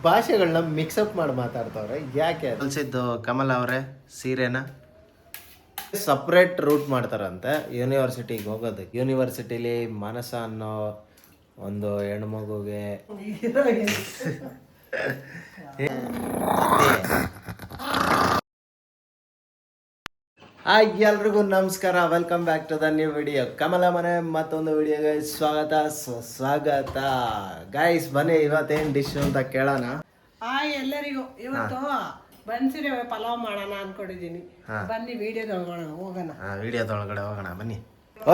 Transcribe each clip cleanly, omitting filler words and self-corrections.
ಭಾಷೆಗಳನ್ನ ಮಿಕ್ಸಪ್ ಮಾಡಿ ಮಾತಾಡ್ತವ್ರೆ ಯಾಕೆ ಕಲ್ಸಿದ್ದು ಕಮಲ್ ಅವರೇ ಸೀರೆನ ಸಪ್ರೇಟ್ ರೂಟ್ ಮಾಡ್ತಾರಂತೆ ಯೂನಿವರ್ಸಿಟಿಗೆ ಹೋಗೋದಕ್ಕೆ. ಯೂನಿವರ್ಸಿಟಿಲಿ ಮಾನಸ ಅನ್ನೋ ಒಂದು ಹೆಣ್ಮಗುಗೆ ಎಲ್ರಿಗೂ ನಮಸ್ಕಾರ, welcome back to the new video. Kamala ಮನೆ ಮತ್ತೊಂದು ವಿಡಿಯೋಗೆ ಸ್ವಾಗತ ಗೈಸ್. ಬನ್ನಿ ಇವತ್ತೇನು ಡಿಶ್ ಅಂತ ಕೇಳೋಣ. ಎಲ್ಲರಿಗೂ ಇವತ್ತು ಬನ್ಸಿರೆ ಪಲಾವ್ ಮಾಡೋಣ ಅನ್ಕೊಂಡಿದ್ದೀನಿ. ಬನ್ನಿ ವಿಡಿಯೋದೊಳಗಡೆ ಹೋಗೋಣ ಬನ್ನಿ.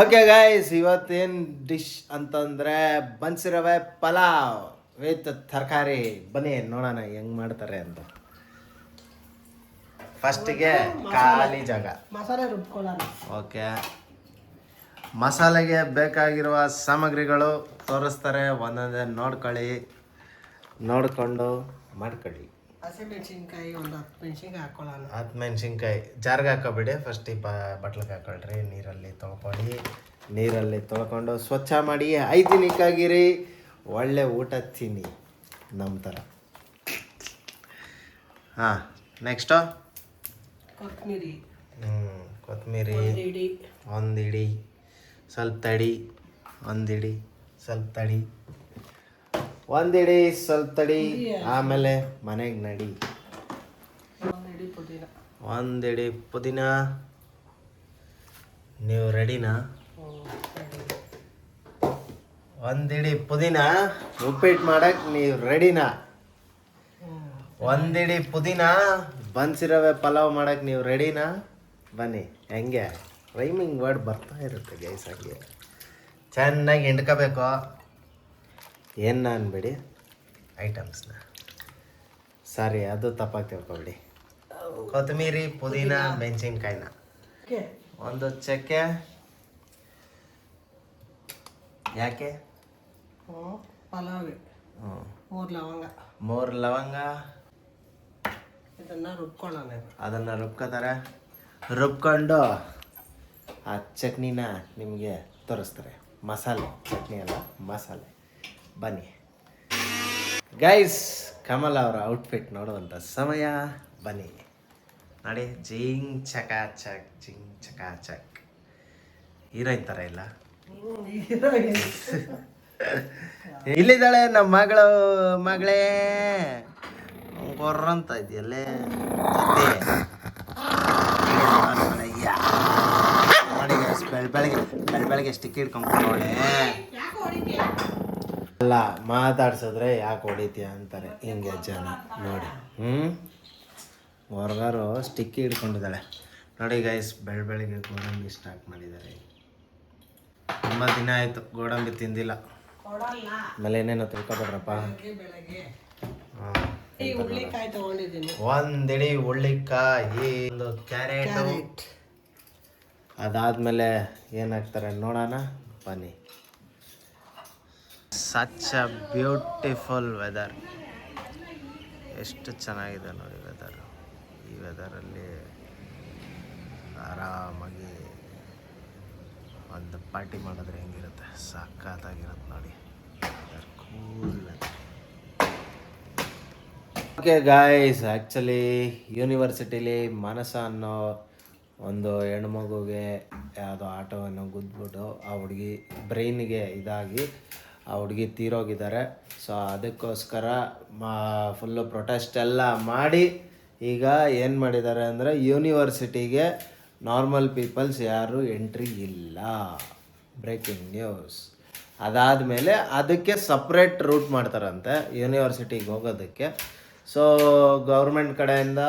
ಓಕೆ ಗೈಸ್, ಇವತ್ತೇನು ಡಿಶ್ ಅಂತಂದ್ರೆ ಬನ್ಸಿರವೆ ಪಲಾವ್ ವಿತ್ ತರಕಾರಿ. ಬನ್ನಿ ನೋಡೋಣ ಹೆಂಗ್ ಮಾಡ್ತಾರೆ ಅಂತ. ಫಸ್ಟಿಗೆ ಖಾಲಿ ಜಾಗ ಮಸಾಲೆ ರುಬ್ಕೊಳ್ಳೋಣ. ಓಕೆ, ಮಸಾಲೆಗೆ ಬೇಕಾಗಿರುವ ಸಾಮಗ್ರಿಗಳು ತೋರಿಸ್ತಾರೆ, ಒಂದೊಂದೇ ನೋಡ್ಕೊಂಡು ಮಾಡ್ಕೊಳ್ಳಿ. ಹಸಿಮೆಣಸಿನ್ಕಾಯಿ ಒಂದು 10 ಮೆಣಸಿನ್ಕಾಯಿ ಹಾಕೊಳ್ಳೋಣ. 10 ಮೆಣಸಿನ್ಕಾಯಿ ಜಾರ್ಗೆ ಹಾಕೋಬಿಡಿ. ಫಸ್ಟ್ ಬಟ್ಲಿಗೆ ಹಾಕೊಳ್ರಿ. ನೀರಲ್ಲಿ ತೊಳ್ಕೊಂಡು ಸ್ವಚ್ಛ ಮಾಡಿ ಹೈಜಿನಿಕ್ ಆಗಿರಿ. ಒಳ್ಳೆ ಊಟ ತಿನ್ನಿ ನಮ್ಮ ಥರ. ಹಾಂ, ನೆಕ್ಸ್ಟು ಕೊತ್ತಂಬರಿ ಒಂದಿಡಿ, ಸ್ವಲ್ಪ ತಡಿ, ಆಮೇಲೆ ಮನೆಗೆ ನಡಿ. ಒಂದಿಡಿ ಪುದೀನ. ನೀವು ರೆಡಿನಾ? ಒಂದಿಡಿ ಪುದೀನ ಉಪ್ಪಿಟ್ಟು ಮಾಡಕ್ಕೆ ನೀವು ರೆಡಿನಾ? ಒಂದಿಡಿ ಪುದೀನ ಬನ್ಸಿರವೆ ಪಲಾವ್ ಮಾಡಕ್ಕೆ ನೀವು ರೆಡಿನಾ? ಬನ್ನಿ. ಹೆಂಗೆ ರೈಮಿಂಗ್ ವರ್ಡ್ ಬರ್ತಾ ಇರುತ್ತೆ ಗೈಸ್. ಹಂಗೆ ಚೆನ್ನಾಗಿ ಹಿಂಡ್ಕೋಬೇಕು. ಏನು ಅನ್ಬೇಡಿ ಐಟಮ್ಸ್ನ. ಸಾರಿ, ಅದು ತಪ್ಪಾಗಿ ತಿಳ್ಕೊಬೇಡಿ. ಕೊತ್ತಂಬರಿ, ಪುದೀನ, ಮೆಣಸಿನ್ಕಾಯಿನ, ಒಂದು ಚಕ್ಕೆ. ಯಾಕೆ? ಪಲಾವ್. 3 ಲವಂಗ. ಅದನ್ನು ರುಬ್ಕೋತಾರೆ. ರುಬ್ಕೊಂಡು ಆ ಚಟ್ನಿನ ನಿಮಗೆ ತೋರಿಸ್ತಾರೆ. ಮಸಾಲೆ ಚಟ್ನಿ ಅಲ್ಲ, ಮಸಾಲೆ. ಬನ್ನಿ ಗೈಸ್, ಕಮಲ್ ಅವರ ಔಟ್ಫಿಟ್ ನೋಡುವಂಥ ಸಮಯ. ಬನ್ನಿ ನೋಡಿ. ಜಿಂಗ್ ಚಕಾಚಕ್ ಹೀರೋಯಿನ್ ಥರ ಇಲ್ಲ. ಇಲ್ಲಿದ್ದಾಳೆ ನಮ್ಮ ಮಗಳೇ ಗೊರ್ರಂತ ಇದೆಯಲ್ಲೇ. ಬೆಳಗ್ಗೆ ಸ್ಟಿಕ್ ಹಿಡ್ಕೊಂಡ್ಕೊಳ್ಳೆ. ಅಲ್ಲ, ಮಾತಾಡ್ಸಿದ್ರೆ ಯಾಕೆ ಹೊಡಿತೀಯ ಅಂತಾರೆ ಹಿಂಗೆ ಜನ ನೋಡಿ. ಹೊರಗಾರು ಸ್ಟಿಕ್ ಹಿಡ್ಕೊಂಡಿದ್ದಾಳೆ ನೋಡಿ ಗೈಸ್. ಬೆಳಗ್ಗೆ ಗೋಡಂಬಿ ಸ್ಟಾರ್ಟ್ ಮಾಡಿದ್ದಾರೆ. ತುಂಬ ದಿನ ಆಯಿತು ಗೋಡಂಬಿ ತಿಂದಿಲ್ಲ. ಆಮೇಲೆ ಏನೇನೋ ತಿಳ್ಕೊಬೇಡ್ರಪ್ಪ. ಒಂದಿಡಿ ಹುಳ್ಳಿಕಾಯಿ, ಒಂದು ಕ್ಯಾರೆಟ್. ಅದಾದ್ಮೇಲೆ ಏನಾಗ್ತಾರೆ ನೋಡೋಣ ಬನ್ನಿ. Such a beautiful weather. ಎಷ್ಟು ಚೆನ್ನಾಗಿದೆ ನೋಡಿ ವೆದರ್. ಈ ವೆದರಲ್ಲಿ ಆರಾಮಾಗಿ ಒಂದು ಪಾರ್ಟಿ ಮಾಡಿದ್ರೆ ಹೆಂಗಿರುತ್ತೆ, ಸಖತ್ತಾಗಿರುತ್ತೆ ನೋಡಿ. ಕೂಲ್. ಓಕೆ ಗಾಯ್ಸ್, ಆ್ಯಕ್ಚುಲಿ ಯೂನಿವರ್ಸಿಟಿಲಿ ಮಾನಸ ಅನ್ನೋ ಒಂದು ಹೆಣ್ಮಗುಗೆ ಯಾವುದೋ ಆಟೋವನ್ನು ಗುದ್ಬಿಟ್ಟು ಆ ಹುಡುಗಿ ಬ್ರೈನಿಗೆ ಇದಾಗಿ ಆ ಹುಡುಗಿ ತೀರೋಗಿದ್ದಾರೆ. ಸೊ ಅದಕ್ಕೋಸ್ಕರ ಫುಲ್ಲು ಪ್ರೊಟೆಸ್ಟ್ ಎಲ್ಲ ಮಾಡಿ ಈಗ ಏನು ಮಾಡಿದ್ದಾರೆ ಅಂದರೆ ಯೂನಿವರ್ಸಿಟಿಗೆ ನಾರ್ಮಲ್ ಪೀಪಲ್ಸ್ ಯಾರು ಎಂಟ್ರಿ ಇಲ್ಲ. Breaking news. ಅದಾದಮೇಲೆ ಅದಕ್ಕೆ ಸಪ್ರೇಟ್ ರೂಟ್ ಮಾಡ್ತಾರಂತೆ ಯೂನಿವರ್ಸಿಟಿಗೆ ಹೋಗೋದಕ್ಕೆ. ಸೊ ಗೌರ್ಮೆಂಟ್ ಕಡೆಯಿಂದ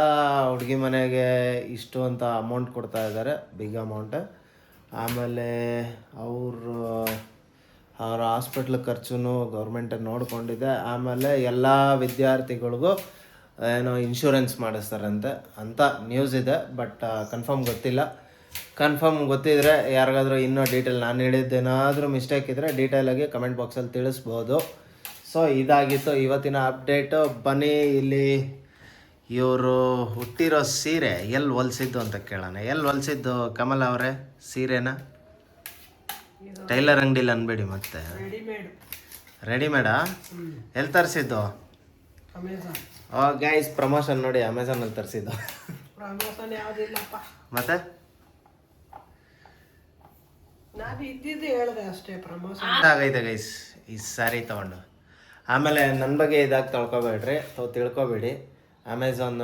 ಹುಡುಗಿ ಮನೆಗೆ ಇಷ್ಟು ಅಂತ ಅಮೌಂಟ್ ಕೊಡ್ತಾ ಇದ್ದಾರೆ, ಬಿಗ್ ಅಮೌಂಟ್. ಆಮೇಲೆ ಅವರ ಹಾಸ್ಪಿಟ್ಲ್ ಖರ್ಚು ಗೌರ್ಮೆಂಟ್ ನೋಡಿಕೊಂಡಿದೆ. ಆಮೇಲೆ ಎಲ್ಲ ವಿದ್ಯಾರ್ಥಿಗಳಿಗೂ ಏನೋ ಇನ್ಶೂರೆನ್ಸ್ ಮಾಡಿಸ್ತಾರಂತೆ ಅಂತ ನ್ಯೂಸ್ ಇದೆ. ಬಟ್ ಕನ್ಫರ್ಮ್ ಗೊತ್ತಿದ್ರೆ ಯಾರಿಗಾದ್ರೂ ಇನ್ನೂ ಡೀಟೇಲ್ ನಾನು ಹೇಳಿದ್ದೇನಾದರೂ ಮಿಸ್ಟೇಕ್ ಇದ್ದರೆ ಡೀಟೇಲಾಗಿ ಕಮೆಂಟ್ ಬಾಕ್ಸಲ್ಲಿ ತಿಳಿಸ್ಬೋದು. ಸೊ ಇದಾಗಿತ್ತು ಇವತ್ತಿನ ಅಪ್ಡೇಟು. ಬನ್ನಿ, ಇಲ್ಲಿ ಇವರು ಹುಟ್ಟಿರೋ ಸೀರೆ ಎಲ್ಲಿ ಹೊಲಿಸಿದ್ದು ಅಂತ ಕೇಳೋಣ. ಎಲ್ಲಿ ಹೊಲಿಸಿದ್ದು ಕಮಲ್ ಅವರೇ ಸೀರೆನ? ಟೈಲರ್ ಅಂಗಡಿಲಿ ಅನ್ಬೇಡಿ ಮತ್ತೆ. ರೆಡಿಮೇಡಾ? ಎಲ್ಲಿ ತರಿಸಿದ್ದು? ಅಮೆಝಾನ್. ಗೈಸ್ ಪ್ರಮೋಷನ್ ನೋಡಿ ಅಮೆಝಾನಲ್ಲಿ ತರಿಸಿದ್ದು. ಪ್ರಮೋಷನ್ ಯಾವುದಿಲ್ಲಪ್ಪ. ಮತ್ತೆ ನಾನು ಇದ್ದಿದ್ದು ಹೇಳಿದೆ ಅಷ್ಟೇ. ಪ್ರಮೋಷನ್ ಆಗೈತೆ ಗೈಸ್ ಈ ಸ್ಯಾರಿ ತೊಗೊಂಡು. ಆಮೇಲೆ ನನ್ನ ಬಗ್ಗೆ ಇದಾಗಿ ತಿಳ್ಕೊಬೇಡ್ರಿ, ತಿಳ್ಕೊಬೇಡಿ. ಅಮೆಝಾನ್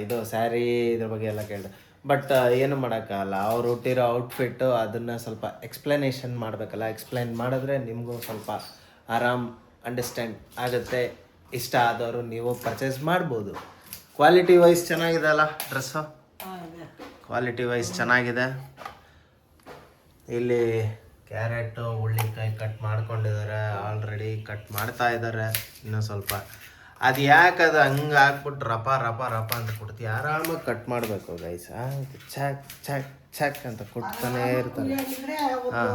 ಇದು ಸ್ಯಾರಿ ಇದ್ರ ಬಗ್ಗೆ ಎಲ್ಲ ಕೇಳಿದೆ. ಬಟ್ ಏನು ಮಾಡೋಕ್ಕಾಗಲ್ಲ, ಅವ್ರು ಹುಟ್ಟಿರೋ ಔಟ್ಫಿಟ್ಟು ಅದನ್ನು ಸ್ವಲ್ಪ ಎಕ್ಸ್ಪ್ಲನೇಷನ್ ಮಾಡಬೇಕಲ್ಲ. ಎಕ್ಸ್ಪ್ಲೈನ್ ಮಾಡಿದ್ರೆ ನಿಮಗೂ ಸ್ವಲ್ಪ ಆರಾಮ್ ಅಂಡರ್ಸ್ಟ್ಯಾಂಡ್ ಆಗುತ್ತೆ. ಇಷ್ಟ ಆದವರು ನೀವು ಪರ್ಚೇಸ್ ಮಾಡ್ಬೋದು. ಕ್ವಾಲಿಟಿ ವೈಸ್ ಚೆನ್ನಾಗಿದೆ ಅಲ್ಲ ಡ್ರೆಸ್ಸು, ಕ್ವಾಲಿಟಿ ವೈಸ್ ಚೆನ್ನಾಗಿದೆ. ಇಲ್ಲಿ ಕ್ಯಾರೆಟು ಹುಳ್ಳಿಕಾಯಿ ಕಟ್ ಮಾಡ್ಕೊಂಡಿದ್ದಾರೆ, ಆಲ್ರೆಡಿ ಕಟ್ ಮಾಡ್ತಾ ಇದ್ದಾರೆ. ಇನ್ನೂ ಸ್ವಲ್ಪ ಅದು ಯಾಕೆ ಅದು ಹಂಗೆ ಹಾಕ್ಬಿಟ್ಟು ರಪ ರಪ ರಪ ಅಂತ ಕೊಡ್ತೀವಿ. ಆರಾಮಾಗಿ ಕಟ್ ಮಾಡಬೇಕು ಗೈಸ್. ಚಾಕ್ ಚಾಕ್ ಚಾಕ್ ಅಂತ ಕೊಡ್ತಾನೆ ಇರ್ತಾರೆ. ಹಾಂ,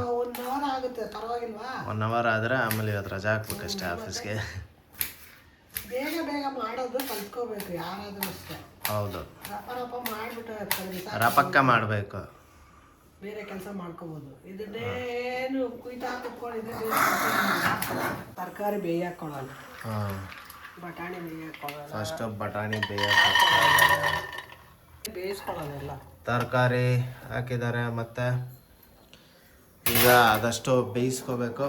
1 ಅವರ್ ಆದರೆ ಆಮೇಲೆ ಇವತ್ತು ರಜಾ ಹಾಕ್ಬೇಕಷ್ಟೇ ಆಫೀಸ್ಗೆ. ಬೇಗ ಬೇಗ ಮಾಡೋದು ಕಲ್ತ್ಕೋಬೇಕು ಯಾರಾದರೂ ಅಷ್ಟೇ. ಹೌದು, ರಪ ರಪ ಮಾಡಿಬಿಟ್ಟು ರಪಕ್ಕ ಮಾಡಬೇಕು. ಬೇರೆ ಕೆಲಸ ಮಾಡ್ಕೋಬೋದು. ಇದನ್ನೇನು ಕುಯ್ತಾ ಕುತ್ಕೊಂಡಿದ್ದೆ. ತರಕಾರಿ ಬೇಯಾಕೊಳ್ಳೋಣ. ಹಾಂ, ಬಟಾಣಿ ಬೇಯಾಕೊಳ್ಳೋಣ. ಫಸ್ಟ್ ಬಟಾಣಿ ಬೇಯಿಸ್ಕೊಳ್ಳೋಣ. ತರಕಾರಿ ಹಾಕಿದ್ದಾರೆ. ಮತ್ತು ಈಗ ಅದಷ್ಟು ಬೇಯಿಸ್ಕೋಬೇಕು.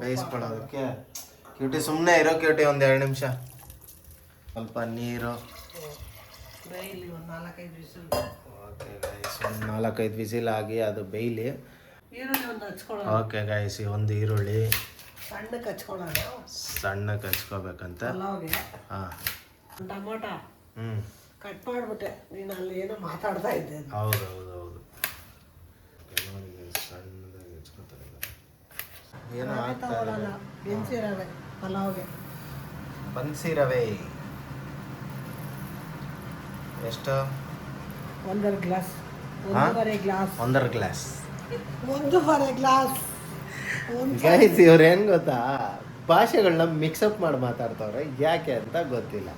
ಬೇಯಿಸ್ಕೊಳ್ಳೋದಕ್ಕೆ ಕ್ಯೂಟಿ ಸುಮ್ಮನೆ ಇರೋ ಕ್ಯೂಟಿ ಒಂದು 2 ನಿಮಿಷ. ಸ್ವಲ್ಪ ನೀರು. ಬೇಯಲಿ ಒಂದು 4-5 ವಿಸಿಲ್. ಓಕೆ ಗೈಸ್, ಒಂದು 4-5 ವಿಸಿಲ್ ಆಗಿ ಅದು ಬೇಯಲಿ. ಈರುಳ್ಳಿ ಒಂದು ಹಚ್ಕೊಳ್ಳೋಣ. ಓಕೆ ಗೈಸ್, ಒಂದು ಈರುಳ್ಳಿ ಸಣ್ಣಕ್ಕೆ ಹಚ್ಕೊಳ್ಳೋಣ. ಸಣ್ಣಕ್ಕೆ ಹಚ್ಕೋಬೇಕಂತ. ಪಲಾವ್ಗೆ. ಹಾಂ, ಟೊಮೊಟ ಕಟ್ ಮಾಡಿಬಿಟ್ಟೆ. ನೀನು ಅಲ್ಲಿ ಏನೋ ಮಾತಾಡ್ತಾ ಇದ್ದೆ. ಹೌದು ಹೌದು ಹೌದು. ಸಣ್ಣದಾಗಿ ಹಚ್ಕೋತಾರೆ. ಏನೋ ತಗೊಳ್ಳೋಣ. ಬೆನ್ಸಿ ರವೆ ಪಲಾವ್ಗೆ. ಬನ್ಸಿ ರವೆ ಎಷ್ಟು? 1.5 glass. 1.5 glass. 1.5 glass. 1.5 glass. Guys, ಇವ್ರು ಏನು ಗೊತ್ತಾ, ಭಾಷೆಗಳನ್ನ ಮಿಕ್ಸಪ್ ಮಾಡಿ ಮಾತಾಡ್ತವ್ರೆ. ಯಾಕೆ ಅಂತ ಗೊತ್ತಿಲ್ಲ.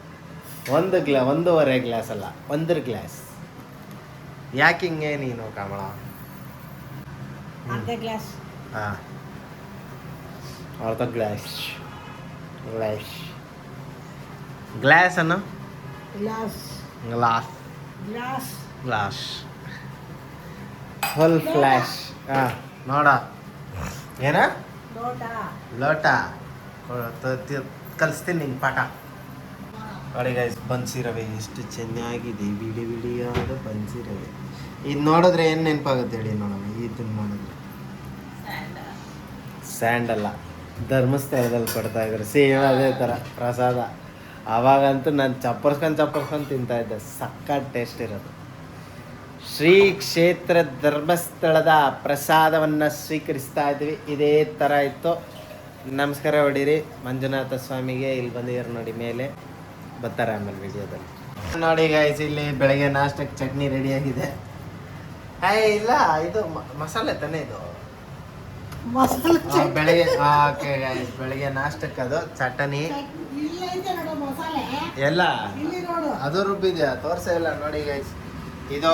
1.5 ಗ್ಲಾಸ್ ಅಲ್ಲ, 1 ಗ್ಲಾಸ್. ಯಾಕೆ ಹಿಂಗೆ ನೀನು ಕಮಲ? ಅರ್ಧ ಗ್ಲಾಸ್. ಹಾಂ, ಅರ್ಧ ಗ್ಲಾಸ್. ಗ್ಲಾಸ್ ಗ್ಲಾಸ್ ಅನ್ನು glass. Glass glass. Glass full flash. ಹಾಂ, ನೋಡ ಏನ ಲೋಟ. ಲೋಟ ಕಲಿಸ್ತೀನಿ ನಿಂಗೆ ಪಾಠ. ನೋಡಿ ಗೈಸ್, ಬನ್ಸಿ ರವೆ ಎಷ್ಟು ಚೆನ್ನಾಗಿದೆ. ಬಿಡಿ ಬಿಡಿಯಾದ ಬನ್ಸಿ ರವೆ. ಇದು ನೋಡಿದ್ರೆ ಏನು ನೆನಪಾಗುತ್ತೆ ಹೇಳಿ ನೋಡೋಣ. ಇದನ್ನು ನೋಡಿದ್ರೆ ಸ್ಯಾಂಡಲ್ಲ, ಧರ್ಮಸ್ಥಳದಲ್ಲಿ ಕೊಡ್ತಾ ಇದ್ದಾರೆ ಸೇಮ್ ಅದೇ ಥರ ಪ್ರಸಾದ. ಆವಾಗಂತೂ ನಾನು ಚಪ್ಪರ್ಸ್ಕೊಂಡು ತಿಂತಾಯಿದ್ದೆ. ಸಕ್ಕತ್ ಟೇಸ್ಟ್ ಇರೋದು. ಶ್ರೀ ಕ್ಷೇತ್ರ ಧರ್ಮಸ್ಥಳದ ಪ್ರಸಾದವನ್ನು ಸ್ವೀಕರಿಸ್ತಾ ಇದ್ವಿ. ಇದೇ ಥರ ಇತ್ತು. ನಮಸ್ಕಾರ ಹೊಡೀರಿ ಮಂಜುನಾಥ ಸ್ವಾಮಿಗೆ. ಇಲ್ಲಿ ಬಂದಿದ್ದಾರೆ ನೋಡಿ, ಮೇಲೆ ಬರ್ತಾರೆ ಆಮೇಲೆ ವಿಡಿಯೋದಲ್ಲಿ. ನೋಡಿ ಗೈಸ್, ಇಲ್ಲಿ ಬೆಳಗ್ಗೆ ನಾಷ್ಟಕ್ಕೆ ಚಟ್ನಿ ರೆಡಿಯಾಗಿದೆ. ಇಲ್ಲ, ಇದು ಮಸಾಲೆ ತಾನೇ ಇದು. ಮಸಾಲೆ ಬೆಳಗ್ಗೆ ಓಕೆ ಗೈಸ್, ಬೆಳಗ್ಗೆ ನಾಷ್ಟಕ್ಕೆ ಅದು ಚಟನಿ ಎಲ್ಲ ಅದು ರುಬ್ಬಿದ್ಯಾ ತೋರಿಸೇ ಇಲ್ಲ. ನೋಡಿ ಗೈಸ್, ಇದು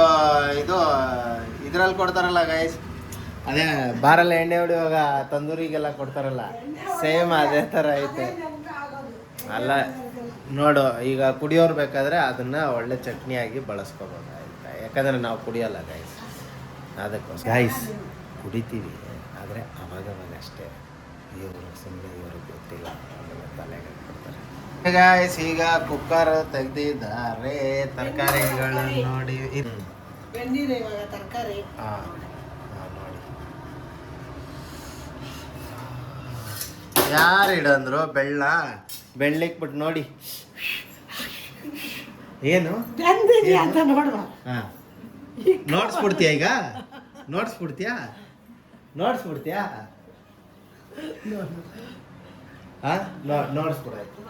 ಇದ್ರಲ್ಲಿ ಕೊಡ್ತಾರಲ್ಲ ಗೈಸ್, ಅದೇ ಬಾರಲ್ಲಿ ಎಣ್ಣೆ ಹೊಡಿಯುವಾಗ ತಂದೂರಿಗೆಲ್ಲ ಕೊಡ್ತಾರಲ್ಲ, ಸೇಮ್ ಅದೇ ಥರ ಐತೆ. ಅಲ್ಲ ನೋಡು, ಈಗ ಕುಡಿಯೋರು ಬೇಕಾದರೆ ಅದನ್ನು ಒಳ್ಳೆ ಚಟ್ನಿಯಾಗಿ ಬಳಸ್ಕೋಬೋದು ಆಯ್ತಾ. ಯಾಕಂದರೆ ನಾವು ಕುಡಿಯೋಲ್ಲ ಗೈಸ್, ಅದಕ್ಕೋಸ್ಕರ. ಗೈಸ್ ಕುಡಿತೀವಿ, ಆದರೆ ಅವಾಗವಾಗ ಅಷ್ಟೇ. ಇವರು ಸುಮ್ಮನೆ ಇವ್ರಿಗೆ ಗೊತ್ತಿಲ್ಲ, ಆಮೇಲೆ ತಲೆಗೆ ಕೊಡ್ತಾರೆ. ಗೈಸ್, ಈಗ ಕುಕ್ಕರ್ ತೆಗ್ದಿದ್ದಾರೆ. ತರಕಾರಿಗಳು ನೋಡಿ. ಬೆಂದಿದೆ ಇವಾಗ ತರಕಾರಿ. ಹಾಂ ನೋಡಿ, ಯಾರು ಇಡಂದ್ರು ಬೆಳ್ಳಿಕ್ಬಿಟ್ಟು ನೋಡಿ ಏನು ಬೆಂದಿದೆ ಅಂತ ನೋಡುವ. ಹಾಂ, ನೋಡ್ಸ್ಬಿಡ್ತೀಯ ಈಗ? ನೋಡ್ಸ್ಬಿಡ್ತೀಯಾ? ಹಾಂ, ನೋಡಿಸ್ಬಿಡಾಯ್ತು.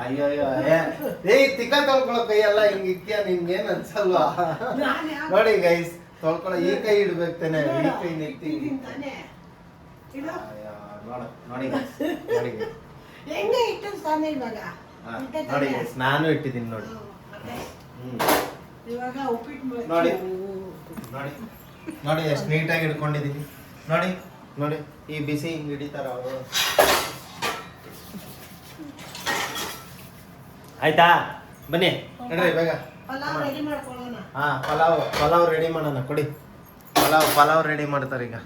ಅಯ್ಯೋ ತಿಕ್ಕ ತೊಳ್ಕೊಳ್ಳೋ ಕೈಯೆಲ್ಲ ಹಿಂಗೆ ಇಕ್ಕಿಯ, ನಿಮ್ಗೇನು ಅನ್ಸಲ್ವಾ? ನೋಡಿ ಗೈಸ್, ತೊಳ್ಕೊಳ್ಳೋ ಈ ಕೈ ಇಡ್ಬೇಕು ತಾನೆ, ಈ ಕೈ ನೆತ್ತಿ. ನೋಡಿ ಗೈಸ್, ನಾನು ಇಟ್ಟಿದ್ದೀನಿ ನೋಡಿ. ನೋಡಿ ನೋಡಿ ನೋಡಿ ಎಷ್ಟು ನೀಟಾಗಿ ಇಟ್ಕೊಂಡಿದ್ದೀನಿ ನೋಡಿ. ನೋಡಿ ಈ ಬಿಸಿ ಹಿಂಗೆ ಹಿಡಿತಾರ ಅವರು. ಆಯ್ತಾ ಬನ್ನಿ ನಡ್ರಿ ಬೇಗ. ಪಲಾವ್ ರೆಡಿ ಮಾಡ್ಕೊಳ್ಳೋಣ. ಹಾ ಪಲಾವ್ ರೆಡಿ ಮಾಡೋಣ ಕೊಡಿ. ಪಲಾವ್ ರೆಡಿ ಮಾಡ್ತಾರೆ ಈಗ.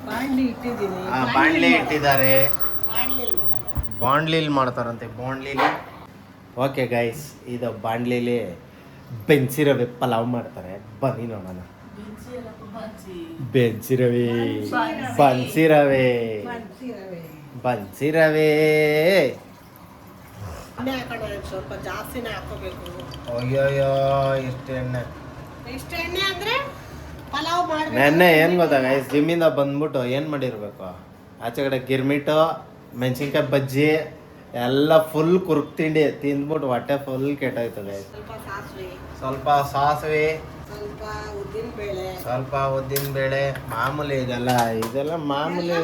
ಬಾಂಡ್ಲಿ ಇಟ್ಟಿದ್ದೀನಿ. ಬಾಂಡ್ಲಿ ಇಟ್ಟಿದ್ದಾರೆ. ಬಾಂಡ್ಲಿಯಲ್ಲಿ ಮಾಡೋಣ. ಬಾಂಡ್ಲಿಲಿ ಮಾಡ್ತಾರಂತೆ ಬಾಂಡ್ಲಿಲಿ. ಓಕೆ ಗೈಸ್, ಇದು ಬಾಂಡ್ಲಿಲಿ ಬೆನ್ಸಿರವೆ ಪಲಾವ್ ಮಾಡ್ತಾರೆ. ಬನ್ನಿ ನೋಡೋಣ. ಬೆನ್ಸಿರವೆ ಬನ್ಸಿರವೆ ಎಣ್ಣೆ ಹಾಕೋಣ, ಸ್ವಲ್ಪ ಜಾಸ್ತಿನೇ ಹಾಕೋಬೇಕು. ಅಯ್ಯೋಯ್ಯೋ ಎಷ್ಟು ಎಣ್ಣೆ. ಎಷ್ಟು ಎಣ್ಣೆ ಅಂದ್ರೆ ಪಲಾವ್ ಮಾಡಿ. ನೆನ್ನೆ ಏನು ಗೊತ್ತಾ ಗೈಸ್, ಜಿಮ್ಮಿಂದ ಬಂದ್ಬಿಟ್ಟು ಏನು ಮಾಡಿರ್ಬೇಕು, ಆಚೆ ಕಡೆ ಗಿರ್ಮಿಟು ಮೆಣಸಿನ್ಕಾಯಿ ಬಜ್ಜಿ ಎಲ್ಲ ಫುಲ್ ಕುರುಕ್ ತಿಂಡಿ ತಿಂದ್ಬಿಟ್ಟು ಹೊಟ್ಟೆ ಫುಲ್ ಕೆಟ್ಟೋಯ್ತದೆ. ಸ್ವಲ್ಪ ಸಾಸಿವೆ, ಸ್ವಲ್ಪ ಉದ್ದಿನ ಬೇಳೆ, ಮಾಮೂಲಿ ಇದೆಲ್ಲ ಮಾಮೂಲಿ.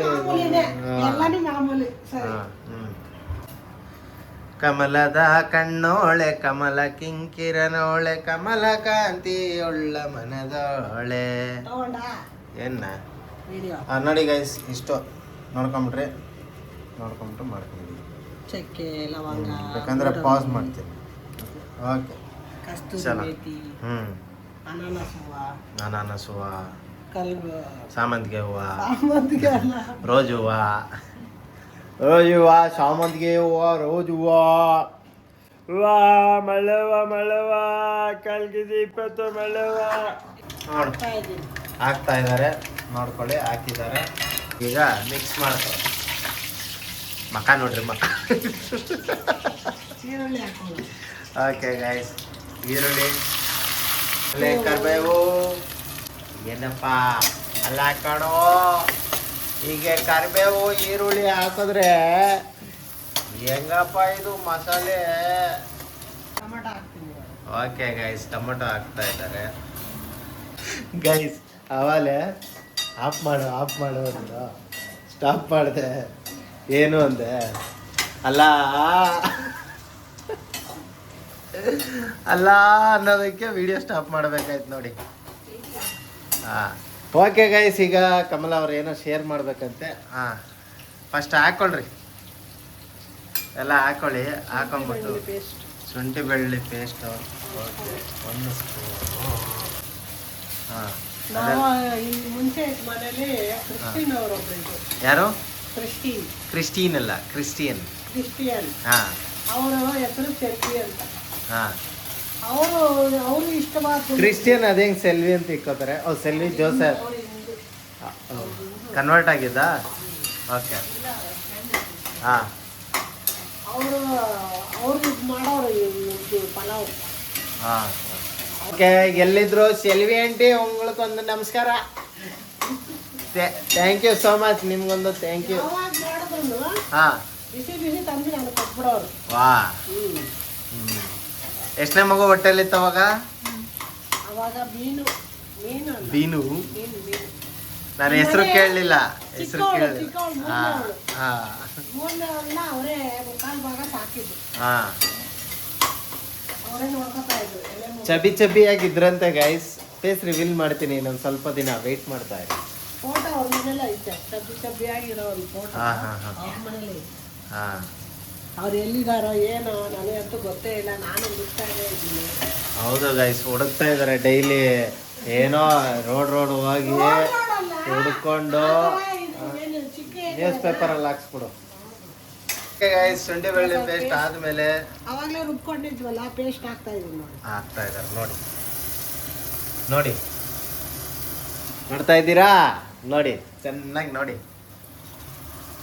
ಕಮಲದ ಕಣ್ಣೋಳೆ ಕಮಲ ಕಿಂಕಿರನೋಳೆ ಕಮಲ ಕಾಂತಿ ಉಳ್ಳ ಮನದೋಳೆ. ಏನ ನೋಡಿ ಗೈಸ್, ಇಷ್ಟು ನೋಡ್ಕೊಂಬಿಟ್ರೆ ಮಾಡ್ಕೊಂಬಿಡಿ. ಚಕ್ಕೆ ಲವಂಗ ಬೇಕಂದ್ರೆ ಪಾಸ್ ಮಾಡ್ತೀನಿ. ಓಕೆ ಕಸ್ತೂರಿ ಮೇಥಿ, ಅನಾನಸ್ ಹೂವು, ಕಲ್ಲು, ಸಾಮಂತಿಗೆ ಹೂವು, ರೋಜ್ ಹೂವು, ಸಾಮಂತಿಗೆ ಹೂವು, ರೋಜ್ ಹೂವು, ಮಳವ ಕಲ್ಗಿಸಿ 20 ಮಳವ ಹಾಕ್ತಾ ಇದ್ದಾರೆ. ನೋಡ್ಕೊಳ್ಳಿ, ಹಾಕಿದ್ದಾರೆ. ಈಗ ಮಿಕ್ಸ್ ಮಾಡ್ತಾರೆ. ಮಕ್ಕ ನೋಡ್ರಿ ಮಕ್ಕ. ಈರುಳ್ಳಿ ಹಾಕೋಣ. ಓಕೆ ಗೈಸ್, ಈರುಳ್ಳಿ, ಕರಿಬೇವು. ಏನಪ್ಪ ಅಲ್ಲ ಕಣೋ, ಹೀಗೆ ಕರಿಬೇವು ಈರುಳ್ಳಿ ಹಾಕಿದ್ರೆ ಹೆಂಗಪ್ಪ ಇದು ಮಸಾಲೆ. ಟೊಮೆಟೊ ಹಾಕ್ತೀನಿ. ಓಕೆ ಗೈಸ್, ಟೊಮೆಟೊ ಹಾಕ್ತಾ ಇದ್ದಾರೆ. ಗೈಸ್ ಆವಾಲೆ ಆಫ್ ಮಾಡೋದು ಸ್ಟಾಪ್ ಮಾಡಿದೆ. ಏನು ಅಂದೆ ಅಲ್ಲ ಅನ್ನೋದಕ್ಕೆ ವಿಡಿಯೋ ಸ್ಟಾಪ್ ಮಾಡಬೇಕಾಯ್ತು ನೋಡಿ. ಓಕೆ ಗೈಸ್, ಈಗ ಕಮಲ ಅವ್ರು ಏನೋ ಶೇರ್ ಮಾಡ್ಬೇಕಂತೆ. ಫಸ್ಟ್ ಹಾಕ್ಕೊಳ್ರಿ, ಎಲ್ಲ ಹಾಕೊಳ್ಳಿ. ಹಾಕೊಂಡ್ಬಿಟ್ಟು ಶುಂಠಿ ಬೆಳ್ಳುಳ್ಳಿ ಪೇಸ್ಟು. Okay, 1 spoon. ಮುಂಚೆ ಮನೇಲಿ ಕ್ರಿಸ್ಟಿನ್ ಅವರು ಯಾರು? ಕ್ರಿಸ್ಟಿನ್ ಅಲ್ಲ, ಕ್ರಿಸ್ಟಿಯನ್. ಅವರ ಹೆಸರು ಸೆಲ್ವಿ ಅಂತ. ಹಾಂ, ಅವರು ಇಷ್ಟವಾದ ಕ್ರಿಸ್ಟಿಯನ್ ಅದೇ ಸೆಲ್ವಿ ಅಂತ ಇಕ್ಕೋತಾರೆ. ಸೆಲ್ವಿ ಜೋಸೆಫ್ ಕನ್ವರ್ಟ್ ಆಗಿದ್ದ. ಓಕೆ, ಹಾಂ, ಅವರು ಇದು ಮಾಡೋರು ಪಲಾವ್. ಹಾಂ, ಓಕೆ. ಎಲ್ಲಿದ್ರು ಸೆಲ್ವಿ ಆಂಟಿ, ಉங்களுಕೊಂದು ನಮಸ್ಕಾರ. Thank you so much. ನಿಮ್ಗೊಂದು ಥ್ಯಾಂಕ್ ಯು. ಹಾಂ, ಬಿಸಿ ತಂದು ನಾನು ಕೊಟ್ಬಿಡೋರು. ವಾ, ಎಷ್ಟನೇ ಮಗು ಹೊಟ್ಟೆಲಿತ್ತು ಅವಾಗ? ಬೀನು. ನಾನು ಹೆಸರು ಕೇಳಲಿಲ್ಲ. ಹೆಸರು ಕೇಳಿ. ಅವರೇ ಮುಕ್ಕಾಲು ಭಾಗ ಸಾಕಿದ್ರು. ಹಾಂ, ಅವರೇ ನೋಡ್ಕೊತಾ ಇದ್ರು. ಚಬಿಯಾಗಿದ್ರಂತೆ ಗೈಸ್. ಫೇಸ್ ರಿವೀಲ್ ಮಾಡ್ತೀನಿ ಇನ್ನೊಂದು ಸ್ವಲ್ಪ ದಿನ, ವೆಯ್ಟ್ ಮಾಡ್ತಾ ಇರಿ. ಫೋಟೋ ಅವ್ರ ಮನೇಲೆ ಐತೆ, ಚಬ್ಬಿಯಾಗಿರೋ ಒಂದು ಫೋಟೋ ಅವ್ರ ಮನೇಲಿ. ಹಾಂ, ಅವ್ರು ಎಲ್ಲಿದಾರೋ ಏನೋ ನನಗಂತೂ ಗೊತ್ತೇ ಇಲ್ಲ. ನಾನು ಹುಡುಕ್ತಾನೆ ಇದ್ದೀನಿ. ಹೌದು ಗೈಸ್, ಹುಡುಕ್ತಾ ಇದ್ದಾರೆ ಡೈಲಿ. ಏನೋ ರೋಡ್ ಹೋಗಿ ಹುಡ್ಕೊಂಡು ನ್ಯೂಸ್ ಪೇಪರಲ್ಲಿ ಹಾಕ್ಸ್ಬಿಡು. ಗೈಸ್, ಶುಂಠಿ ಬೆಳ್ಳುಳ್ಳಿ ಪೇಸ್ಟ್ ಆದಮೇಲೆ ಅವಾಗಲೇ ರುಬ್ಕೊಂಡಿದ್ವಲ್ಲ, ಪೇಸ್ಟ್ ಹಾಕ್ತಾ ಇದೀವಿ ನೋಡಿ. ಹಾಕ್ತಾ ಇದ್ದಾರೆ ನೋಡಿ. ನೋಡ್ತಾ ಇದ್ದೀರಾ? ನೋಡಿ, ಚೆನ್ನಾಗಿ ನೋಡಿ.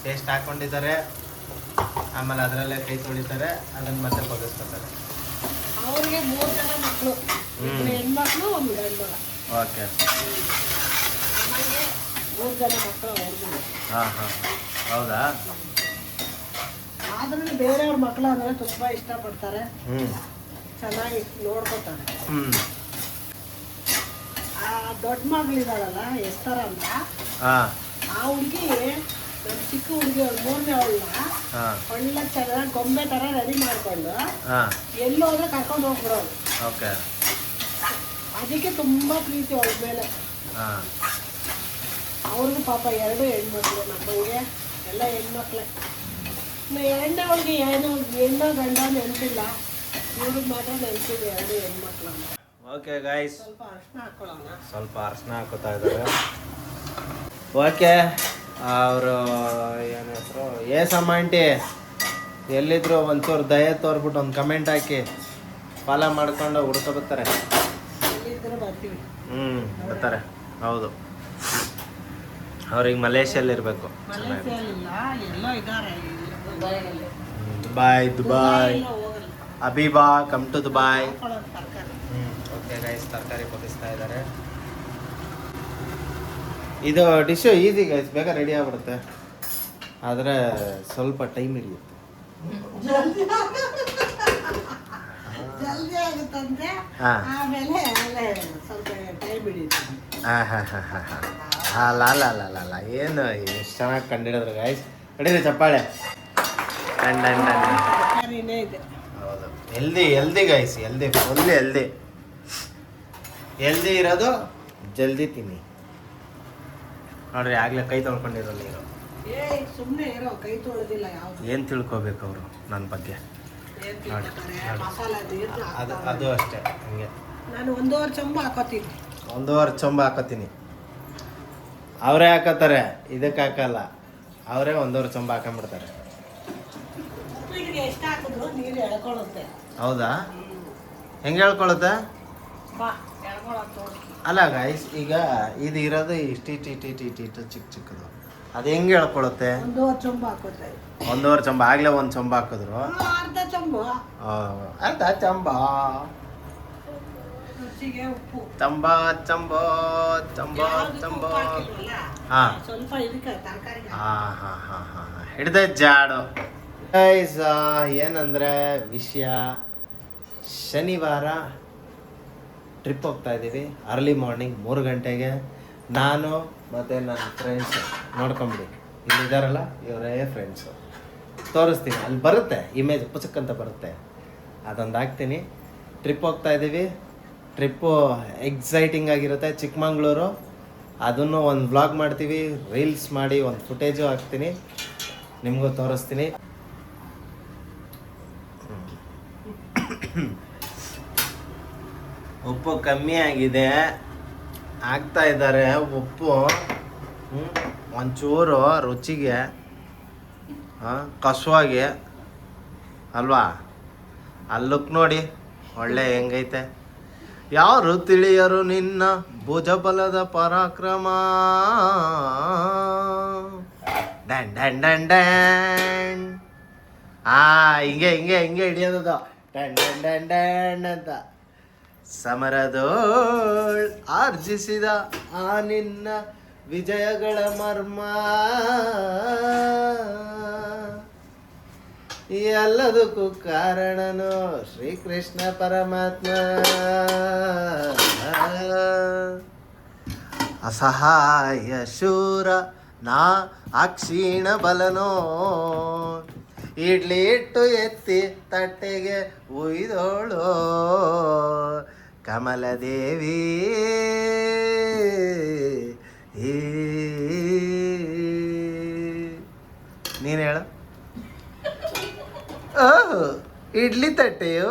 ಪೇಸ್ಟ್ ಹಾಕ್ಕೊಂಡಿದ್ದಾರೆ. ಆಮೇಲೆ ಅದರಲ್ಲೇ ಕೈ ತೊಳಿತಾರೆ, ಅದನ್ನು ಮತ್ತೆ ಬಗ್ಗಿಸ್ಕೊತಾರೆ. ಅವ್ರಿಗೆ 3 ಜನ ಮಕ್ಕಳು, 2 ಹೆಣ್ಮಕ್ಳು 1 ಗಂಡು ಮಗ. ಓಕೆ, ನಮಗೆ 3 ಜನ ಮಕ್ಕಳು ಅವ್ರಿಗೆ. ಹಾಂ, ಹೌದಾ? ಆದ್ರೂ ಬೇರೆಯವ್ರ ಮಕ್ಕಳು ಅಂದರೆ ತುಂಬ ಇಷ್ಟಪಡ್ತಾರೆ. ಚೆನ್ನಾಗಿ ನೋಡ್ಕೊತಾರೆ. ಆ ದೊಡ್ಡ ಮಗಳಿದಾಳಲ್ಲ ಎಸ್ತರ ಅಂತ, ಆ ಹುಡುಗಿ ನಮ್ಮ ಚಿಕ್ಕ ಹುಡುಗಿ 3ನೇ ಅವಳನ್ನ ಒಳ್ಳೆ ಚೆನ್ನಾಗಿ ಗೊಂಬೆ ಥರ ರೆಡಿ ಮಾಡ್ಕೊಂಡು ಎಲ್ಲೋದ್ರೆ ಕರ್ಕೊಂಡು ಹೋಗ್ಬಿಡೋದು. ಅದಕ್ಕೆ ತುಂಬ ಪ್ರೀತಿ ಅವಳ ಮೇಲೆ. ಅವ್ರಿಗೂ ಪಾಪ 2 ಹೆಣ್ಮಕ್ಳು, ನಮ್ಮಂಗೆ ಎಲ್ಲ ಹೆಣ್ಮಕ್ಳೇ. ಇನ್ನು ಎರಡನೇ ಅವಳಿಗೆ ಏನು ಹೆಣ್ಣೋ ಗಂಡ ನೆನಪಿಲ್ಲ, ಇವ್ರಿಗೆ ಮಾತ್ರ ನೆನಪಿದೆ 2 ಹೆಣ್ಮಕ್ಳು ಅಂತ. ಓಕೆ ಗೈಸ್, ಸ್ವಲ್ಪ ಅರ್ಶಿನ ಹಾಕೊಳ್ಳೋಣ. ಸ್ವಲ್ಪ ಅರ್ಶಿನ ಹಾಕೋತಾ ಇದ್ದಾರೆ. ಓಕೆ, ಅವರು ಏನು ಹೆಸರು ಏಸಮ್ಮ ಆಂಟಿ ಎಲ್ಲಿದ್ರು ಒಂಚೂರು ದಯೆ ತೋರ್ಬಿಟ್ಟು ಒಂದು ಕಮೆಂಟ್ ಹಾಕಿ ಫಾಲೋ ಮಾಡ್ಕೊಂಡು ಹುಡ್ಕೊ ಬರ್ತಾರೆ. ಎಲ್ಲಿದ್ದರೂ ಬರ್ತೀವಿ. ಬರ್ತಾರೆ. ಹೌದು, ಅವ್ರಿಗೆ ಮಲೇಷ್ಯಲ್ಲಿ ಇರಬೇಕು. ಮಲೇಷಿಯಾಲಿಲ್ಲ, ಎಲ್ಲೋ ಇದ್ದಾರೆ ದುಬೈಯಲ್ಲಿ. ದುಬಾಯ್ ಹೋಗಲ್ಲ, ಅಬೀಬಾ ಕಮ್ ಟು ದುಬಾಯ್. ಹಾಕೊಳ್ಳೋದು ತರಕಾರಿ. ಓಕೆ ಗೈಸ್, ತರಕಾರಿ ಕೊಡಿಸ್ತಾ ಇದ್ದಾರೆ. ಇದು ಡಿಶ್ ಈಸಿ ಗೈಸ್, ಬೇಗ ರೆಡಿ ಆಗ್ಬಿಡುತ್ತೆ, ಆದರೆ ಸ್ವಲ್ಪ ಟೈಮ್ ಹಿಡಿಯುತ್ತೆ. ಜಲ್ದಿ ಆಗುತ್ತಂತೆ, ಆಮೇಲೆ ಸ್ವಲ್ಪ ಟೈಮ್ ಹಿಡಿಯುತ್ತೆ. ಅಲ್ಲ ಏನು ಎಷ್ಟು ಚೆನ್ನಾಗಿ ಕಂಡಿಡಿದ್ರು ಗೈಸ್. ಕಡೀರಿ ಚಪ್ಪಾಳೆ. ತರಕಾರಿನೇ ಇದೆ. ಹೌದು, ಎಲ್ದಿ ಗೈಸ್, ಫುಲ್ ಎಲ್ದಿ ಇರೋದು ಜಲ್ದಿ ತಿನ್ನಿ. ನೋಡ್ರಿ, ಆಗ್ಲೇ ಕೈ ತೊಳ್ಕೊಂಡಿರೋ ನೀರು. ಸುಮ್ಮನೆ ಇರೋ, ಕೈ ತೊಳೆದಿಲ್ಲ ಯಾವ್ದು. ಏನು ತಿಳ್ಕೊಬೇಕು ಅವರು ನನ್ನ ಬಗ್ಗೆ? ಮಸಾಲ ಅದು ಅಷ್ಟೇ, ಹಂಗೆ ನಾನು 1.5 ಚಮಚ ಹಾಕೋತೀನಿ. 1.5 ಚಮಚ ಹಾಕೋತೀನಿ. ಅವರೇ ಹಾಕೋತಾರೆ, ಇದಕ್ಕೆ ಹಾಕಲ್ಲ. ಅವರೇ 1.5 ಚಮಚ ಹಾಕೊಂಡ್ಬಿಡ್ತಾರೆ. ಉಪ್ಪಿಟ್ಟಿಗೆ ಎಷ್ಟು ಹಾಕಿದ್ರು ನೀರು ಎಳ್ಕೊಳ್ಳುತ್ತೆ. ಹೌದಾ? ಹೆಂಗೆ ಹೇಳ್ಕೊಳುತ್ತೆ? ಬಾ ಎಳ್ಕೊಳಕ್ಕೆ ತೋರಿಸ್ತೀನಿ. ಅಲ್ಲ ಗೈಸ್, ಈಗ ಇದು ಇರೋದು ಇಷ್ಟು ಚಿಕ್ಕದು, ಅದು ಹೆಂಗೆ ಹೇಳ್ಕೊಳುತ್ತೆ? 1.5 ಚಮಚ ಹಾಕೋತೆ. 1.5 ಚಮಚ, ಆಗಲೇ 1 ಚಮಚ ಹಾಕಿದ್ರು. ಅರ್ಧ ಚಮಚ. ಅರ್ಧ ಚಂಬ. ರುಚಿಗೆ ಉಪ್ಪು. ಚಂಬ. ಹಾ, ಸ್ವಲ್ಪ ಇದಕ್ಕೆ ತರಕಾರಿ. ಹಾ ಹಿಡ್ದೆ ಜಾಡು. ಗೈಸ್, ಏನಂದ್ರೆ ವಿಷಯ, ಶನಿವಾರ ಟ್ರಿಪ್ ಹೋಗ್ತಾ ಇದ್ದೀವಿ. ಅರ್ಲಿ ಮಾರ್ನಿಂಗ್ 3 ಗಂಟೆಗೆ. ನಾನು ಮತ್ತು ನನ್ನ ಫ್ರೆಂಡ್ಸ್ ನೋಡ್ಕೊಂಬಿಡಿ, ಇಲ್ಲಿದ್ದಾರಲ್ಲ ಇವರೇ ಫ್ರೆಂಡ್ಸು. ತೋರಿಸ್ತೀನಿ, ಅಲ್ಲಿ ಬರುತ್ತೆ ಇಮೇಜ್ ಪುಸ್ತಕ ಅಂತ ಬರುತ್ತೆ, ಅದೊಂದು ಹಾಕ್ತೀನಿ. ಟ್ರಿಪ್ ಹೋಗ್ತಾ ಇದ್ದೀವಿ. ಟ್ರಿಪ್ಪು ಎಕ್ಸೈಟಿಂಗ್ ಆಗಿರುತ್ತೆ. ಚಿಕ್ಕಮಂಗ್ಳೂರು, ಅದನ್ನು ಒಂದು ವ್ಲಾಗ್ ಮಾಡ್ತೀವಿ, ರೀಲ್ಸ್ ಮಾಡಿ ಒಂದು ಫುಟೇಜು ಹಾಕ್ತೀನಿ, ನಿಮಗೂ ತೋರಿಸ್ತೀನಿ. ಉಪ್ಪು ಕಮ್ಮಿ ಆಗಿದೆ, ಹಾಕ್ತಾ ಇದ್ದಾರೆ ಉಪ್ಪು. ಒಂಚೂರು ರುಚಿಗೆ ಕಸುವಾಗೆ ಅಲ್ವಾ? ಅಲ್ಲುಕ್ ನೋಡಿ ಒಳ್ಳೆ ಹೆಂಗೈತೆ. ಯಾರು ತಿಳಿಯರು ನಿನ್ನ ಭುಜಬಲದ ಪರಾಕ್ರಮ. Dan Dan Dan Dan. ಹಿಂಗೆ ಹಿಡಿಯೋದು, ಡ್ಯಾನ್ ಡ್ಯಾನ್ ಡ್ಯಾನ್ ಡ್ಯಾನ್ ಅಂತ. ಸಮರದೋಳ್ ಆರ್ಜಿಸಿದ ಆ ನಿನ್ನ ವಿಜಯಗಳ ಮರ್ಮ, ಎಲ್ಲದಕ್ಕೂ ಕಾರಣನು ಶ್ರೀಕೃಷ್ಣ ಪರಮಾತ್ಮ. ಅಸಹಾಯ ಶೂರ ನಾ ಅಕ್ಷೀಣ ಬಲನೋ, ಇಡ್ಲಿ ಇಟ್ಟು ಎತ್ತಿ ತಟ್ಟೆಗೆ ಉಯ್ದೋಳು ಕಮಲದೇವಿ. ನೀನು ಹೇಳು. ಇಡ್ಲಿ ತಟ್ಟೆಯು.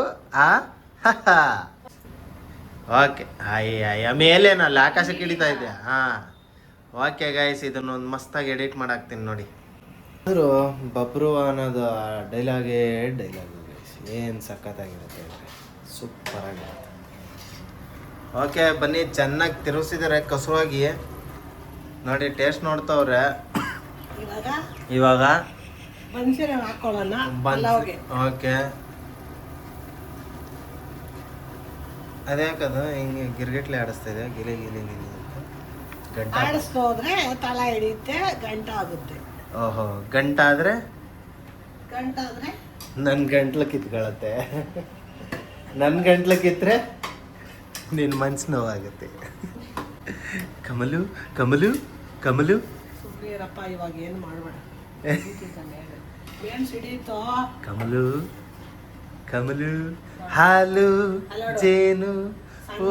ಓಕೆ, ಮೇಲೇನಲ್ಲ ಆಕಾಶಕ್ಕೆ ಇಳಿತಾ ಇದೆ. ಓಕೆ ಗೈಸ್, ಇದನ್ನೊಂದು ಮಸ್ತಾಗಿ ಎಡಿಟ್ ಮಾಡಾಕ್ತೀನಿ ನೋಡಿ. ಆದರೂ ಬಬ್ರು ಅನ್ನೋದು ಡೈಲಾಗೇ ಗೈಸ್, ಏನು ಸಖತ್ತಾಗಿರುತ್ತೆ, ಸೂಪರ್ ಆಗಿರುತ್ತೆ. ಓಕೆ ಬನ್ನಿ, ಚೆನ್ನಾಗಿ ತಿರುಗಿಸಿದ್ದಾರೆ ಕಸುವಾಗಿ ನೋಡಿ. ಟೇಸ್ಟ್ ನೋಡ್ತವ್ರೆ. ಇವಾಗ ಬನ್ಸಿರ ಹಾಕೊಳ್ಳೋಣ. ಓಕೆ, ಅದ್ಯಾಕದು ಹಿಂಗೆ ಗಿರ್ಗಿಟ್ಲೆ ಆಡಿಸ್ತಾ ಇದೆ, ಗಿಲಿ ಗಿಲಿ ಗಿಲಿ ಅಂತ. ಗಂಟ ಆಡಿಸ್ಬೋದ್ರೆ ತಳ ಹಿಡಿಯುತ್ತೆ, ಗಂಟ ಆಗುತ್ತೆ. ಓಹೋ, ಗಂಟಾದ್ರೆ ನನ್ನ ಗಂಟ್ಲು ಕಿತ್ಕೊಳ್ಳುತ್ತೆ. ನನ್ನ ಗಂಟ್ಲು ಕಿತ್ತರೆ ನಿನ್ನ ಮನ್ಸು ನೋವಾಗುತ್ತೆ. ಕಮಲು ಕಮಲು ಕಮಲು. ಸುಮ್ಮನಿರಪ್ಪ, ಇವಾಗ ಏನು ಮಾಡಬೇಡ. ಏನು ಸಿಡೀತೋ? ಕಮಲು ಕಮಲು, ಹಾಲು ಜೇನು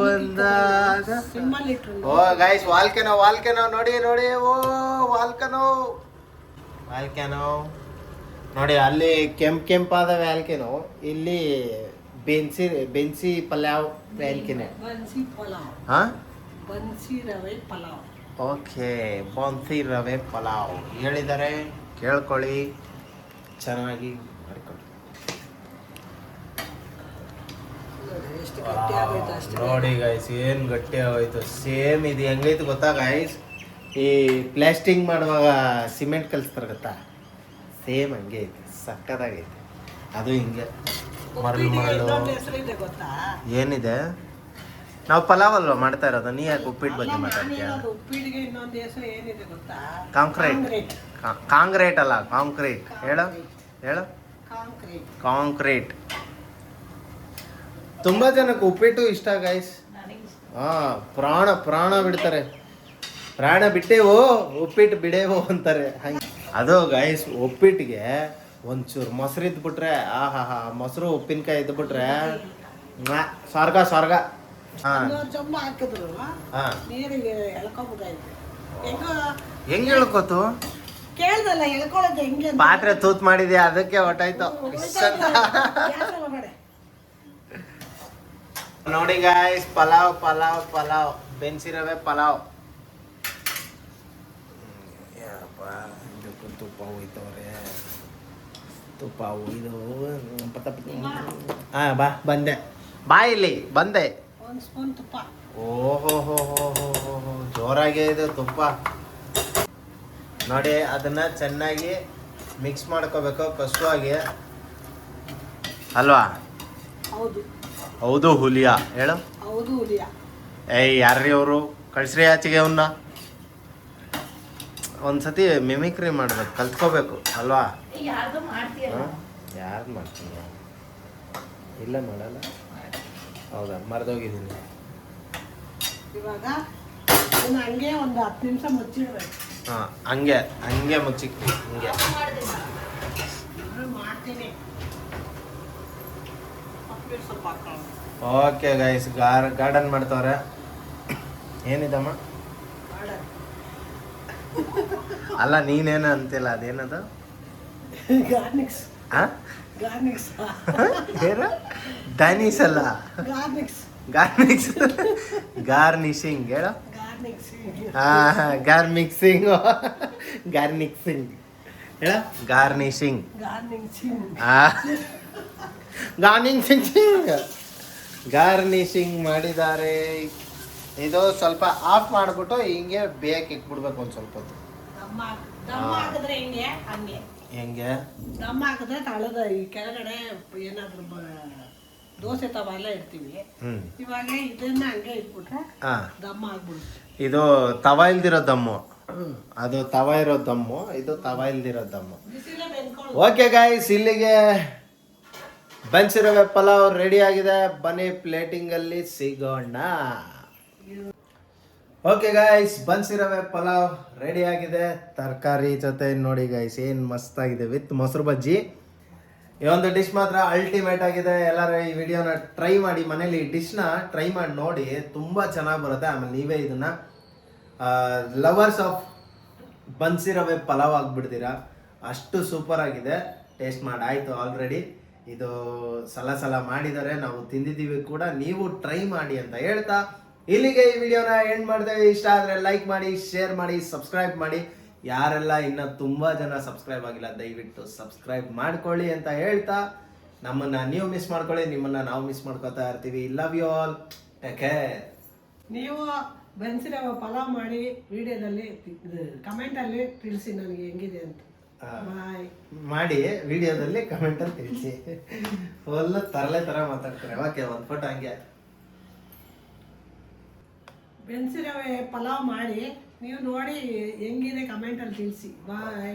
ಒಂದಾಗ ಸಿಮ್ಮಲ್ ಇಟ್ರು ಓ ಗೈಸ್ ವಾಲ್ಕೆನೋ ನೋಡಿ ಓ ವಾಲ್ಕೆನೋ ನೋಡಿ, ಅಲ್ಲಿ ಕೆಂಪಾದ ವ್ಯಾಲ್ಕೆನೋ, ಇಲ್ಲಿ ಬೆನ್ಸಿ ಪಲಾವ್ ವ್ಯಾಲ್ಕೆನೆ. ಬನ್ಸಿ ಪಲಾವ್, ಹಾ ಬನ್ಸಿ ರವೆ ಪಲಾವ್. ಓಕೆ, ಬನ್ಸಿ ರವೆ ಪಲಾವ್ ಹೇಳಿದ್ದಾರೆ, ಕೇಳ್ಕೊಳ್ಳಿ, ಚೆನ್ನಾಗಿ ಮಾಡ್ಕೊಳ್ಳಿ. ಎಷ್ಟು ಗಟ್ಟಿ ಆಗೋಯ್ತು ಅಷ್ಟೇ. ನೋಡಿ ಗೈಸ್ ಏನು ಗಟ್ಟಿ ಆಗೋಯ್ತು. ಸೇಮ್ ಇದು ಹೆಂಗೈತು ಗೊತ್ತಾ ಗೈಸ್, ಈ ಪ್ಲಾಸ್ಟಿಂಗ್ ಮಾಡುವಾಗ ಸಿಮೆಂಟ್ ಕಲಿಸ್ತಾರೆ ಗೊತ್ತಾ, ಸೇಮ್ ಹಂಗೆ ಐತೆ, ಸಕ್ಕತ್ತಾಗೈತೆ. ಅದು ಹಿಂಗೆ ಮರಳು ಇನ್ನೊಂದು ಹೆಸರಿದೆ ಗೊತ್ತಾ? ಏನಿದೆ? ನಾವು ಪಲಾವ್ ಅಲ್ವಾ ಮಾಡ್ತಾ ಇರೋದು, ನೀ ಯಾಕೆ ಉಪ್ಪಿಟ್ಟು ಬಗ್ಗೆ ಮಾತಾಡ್ತೀಯ? ಉಪ್ಪಿಟ್ಟಿಗೆ ಇನ್ನೊಂದು ಹೆಸರು ಏನಿದೆ ಗೊತ್ತಾ? ಕಾಂಕ್ರೀಟ್ ಅಲ್ಲ, ಕಾಂಕ್ರೀಟ್. ಹೇಳು ಕಾಂಕ್ರೀಟ್. ತುಂಬಾ ಜನಕ್ಕೆ ಉಪ್ಪಿಟ್ಟು ಇಷ್ಟ ಗೈಸ್. ಪ್ರಾಣ ಬಿಡ್ತಾರೆ, ಪ್ರಾಣ ಬಿಟ್ಟೇವೋ ಉಪ್ಪಿಟ್ಟು ಬಿಡೇವೋ ಅಂತಾರೆ. ಹಂಗೆ ಅದು ಗೈಸ್, ಉಪ್ಪಿಟ್ಟಿಗೆ ಒಂಚೂರು ಮೊಸರು ಇದ್ಬಿಟ್ರೆ, ಮೊಸರು ಉಪ್ಪಿನಕಾಯಿ ಇದ್ಬಿಟ್ರೆ ಸ್ವರ್ಗ. ಚೊಂಬ ಹಾಕಿದ್ರು ನೀರಿಗೆ ಎಳ್ಕೊಬಿಟ್ಟಾಯ್ತು. ಹೆಂಗ್ ಹೇಳ್ಕೋತು? ಕೇಳ್ದಲ್ಲ ಎಳ್ಕೊಳ್ಳೋದು ಹೆಂಗೆ? ಪಾತ್ರೆ ತೂತ್ ಮಾಡಿದ್ಯಾ, ಅದಕ್ಕೆ ಹೊಟ್ಟಾಯ್ತು. ನೋಡಿ ಗಾಯ್ಸ್, ಪಲಾವ್ ಬೆನ್ಸಿ ರವೆ ಪಲಾವ್. ತುಪ್ಪ ಹೋಯ್ತವ್ರೆ, ತುಪ್ಪ ಹೋಯ್ದು. ಬಂದೆ, ಇಲ್ಲಿ ಬಂದೆ. ಒಂದು ಸ್ಪೂನ್ ತುಪ್ಪ. ಓಹೋ ಜೋರಾಗೆ ಇದೆ ತುಪ್ಪ. ನೋಡಿ, ಅದನ್ನ ಚೆನ್ನಾಗಿ ಮಿಕ್ಸ್ ಮಾಡ್ಕೋಬೇಕು ಕಸುವಾಗಿ, ಅಲ್ವಾ? ಹೌದು ಹುಲಿಯಾ, ಹೇಳು. ಹೌದು ಹುಲಿಯಾ. ಯಾರ್ರಿ ಅವರು? ಕಳ್ಸ್ರಿ ಆಚೆಗೆ ಅವನ್ನ. ಒಂದ್ಸತಿ ಮಿಮಿಕ್ರಿ ಮಾಡ್ಬೇಕು, ಕಲ್ತ್ಕೋಬೇಕು, ಅಲ್ವಾ? ಯಾರ್ದು ಮಾಡ್ತೀನಿ? ಇಲ್ಲ ಮಾಡಲ್ಲ. ಹೌದಾ, ಮರೆದೋಗಿದ್ದೀನಿ. ಇವಾಗ ಹಂಗೆ ಒಂದು 10 ನಿಮಿಷ ಮುಚ್ಚಿಡ್ಬೇಕು. ಹಂಗೆ ಮುಚ್ಚಿಕ್ರಿ, ಹಿಂಗೆ ಮಾಡ್ತೀನಿ. ಓಕೆ ಗೈಸ್, ಗಾರ್ಡನ್ ಮಾಡ್ತವ್ರೆ. ಏನಿದಮ್ಮ? ಅಲ್ಲ, ನೀನೇನು ಅಂತಿಲ್ಲ, ಅದೇನದು? ಗಾರ್ನಿಕ್ಸ್. ದಾನಿಸ್ ಅಲ್ಲ, ಗಾರ್ನಿಶಿಂಗ್ ಹೇಳು. ಗಾರ್ನಿಕ್ಸಿಂಗ್ ಹೇಳ, ಗಾರ್ನಿಶಿಂಗ್ ಗಾರ್ನಿಶಿಂಗ್ ಮಾಡಿದ್ದಾರೆ. ಇದು ಸ್ವಲ್ಪ ಆಫ್ ಮಾಡಿಬಿಟ್ಟು ಹಿಂಗೆ ಬೇಕ್ ಇಟ್ಬಿಡ್ಬೇಕು ಒಂದು ಸ್ವಲ್ಪ ಹೊತ್ತು. ಹೆಂಗೆ ದಮ್ ಹಾಕಿದ್ರೆ ತಳದ ಈ ಕೆಳಗಡೆ ಏನಾದ್ರು ದೋಸೆ ತವ ಎಲ್ಲ ಇಡ್ತೀವಿ. ಇವಾಗ ಇದನ್ನ ಹಂಗೆ ಇಟ್ಬಿಟ್ರೆ ದಮ್ಮ ಆಗ್ಬಿಡುತ್ತೆ. ಇದು ತವ ಇಲ್ದಿರೋ ದಮ್ಮು, ಅದು ತವ ಇರೋ ದಮ್ಮು, ಇದು ತವ ಇಲ್ದಿರೋ ದಮ್ಮು. ಓಕೆ ಗೈಸ್, ಇಲ್ಲಿಗೆ ಬನ್ಸಿ ರವೆ ಪಲಾವ್ ರೆಡಿ ಆಗಿದೆ. ಬನ್ನಿ ಪ್ಲೇಟಿಂಗ್ ಅಲ್ಲಿ ಸಿಗೋಣ. ಓಕೆ ಗೈಸ್, ಬನ್ಸಿ ರವೆ ಪಲಾವ್ ರೆಡಿ ಆಗಿದೆ. ತರಕಾರಿ ಜೊತೆ ನೋಡಿ ಗೈಸ್, ಏನು ಮಸ್ತಾಗಿದೆ ವಿತ್ ಮೊಸರು ಬಜ್ಜಿ. ಈ ಒಂದು ಡಿಶ್ ಮಾತ್ರ ಅಲ್ಟಿಮೇಟ್ ಆಗಿದೆ. ಎಲ್ಲರೂ ಈ ವಿಡಿಯೋನ ಟ್ರೈ ಮಾಡಿ, ಮನೇಲಿ ಈ ಡಿಶ್ನ ಟ್ರೈ ಮಾಡಿ ನೋಡಿ, ತುಂಬ ಚೆನ್ನಾಗಿ ಬರುತ್ತೆ. ಆಮೇಲೆ ನೀವೇ ಇದನ್ನ ಲವರ್ಸ್ ಆಫ್ ಬನ್ಸಿ ರವೆ ಪಲಾವ್ ಆಗಿಬಿಡ್ತೀರಾ, ಅಷ್ಟು ಸೂಪರ್ ಆಗಿದೆ. ಟೇಸ್ಟ್ ಮಾಡಿ ಆಯಿತು ಆಲ್ರೆಡಿ. ಇದು ಸಲ ಮಾಡಿದ್ದಾರೆ, ನಾವು ತಿಂದಿದ್ದೀವಿ ಕೂಡ, ನೀವು ಟ್ರೈ ಮಾಡಿ ಅಂತ ಹೇಳ್ತಾ ಇಲ್ಲಿಗೆ ಈ ವಿಡಿಯೋನ ಎಂಡ್ ಮಾಡ್ತೇವೆ. ಇಷ್ಟ ಆದರೆ ಲೈಕ್ ಮಾಡಿ, ಶೇರ್ ಮಾಡಿ, ಸಬ್ಸ್ಕ್ರೈಬ್ ಮಾಡಿ. ಯಾರೆಲ್ಲ ಇನ್ನು ತುಂಬ ಜನ ಸಬ್ಸ್ಕ್ರೈಬ್ ಆಗಿಲ್ಲ, ದಯವಿಟ್ಟು ಸಬ್ಸ್ಕ್ರೈಬ್ ಮಾಡ್ಕೊಳ್ಳಿ ಅಂತ ಹೇಳ್ತಾ, ನಮ್ಮನ್ನು ನೀವು ಮಿಸ್ ಮಾಡ್ಕೊಳ್ಳಿ, ನಿಮ್ಮನ್ನು ನಾವು ಮಿಸ್ ಮಾಡ್ಕೊತಾ ಇರ್ತೀವಿ. Love you all, take care. ನೀವು ಬನ್ಸಿ ರವೆ ಪಲಾವ್ ಮಾಡಿ ವಿಡಿಯೋದಲ್ಲಿ ಕಮೆಂಟಲ್ಲಿ ತಿಳಿಸಿ ನನಗೆ ಹೆಂಗಿದೆ ಅಂತ. ಬಾಯ್ ಮಾಡಿ ವಿಡಿಯೋದಲ್ಲಿ ಕಮೆಂಟಲ್ಲಿ ತಿಳಿಸಿ. ಫುಲ್ ತರಲೆ ಥರ ಮಾತಾಡ್ತಾರೆ. ಓಕೆ, ಒಂದು ಫೋಟೋ ಹಂಗೆ ಬನ್ಸಿ ರವೆ ಪಲಾವ್ ಮಾಡಿ ನೀವು ನೋಡಿ ಹೆಂಗಿದೆ ಕಮೆಂಟಲ್ಲಿ ತಿಳಿಸಿ. ಬಾಯ್.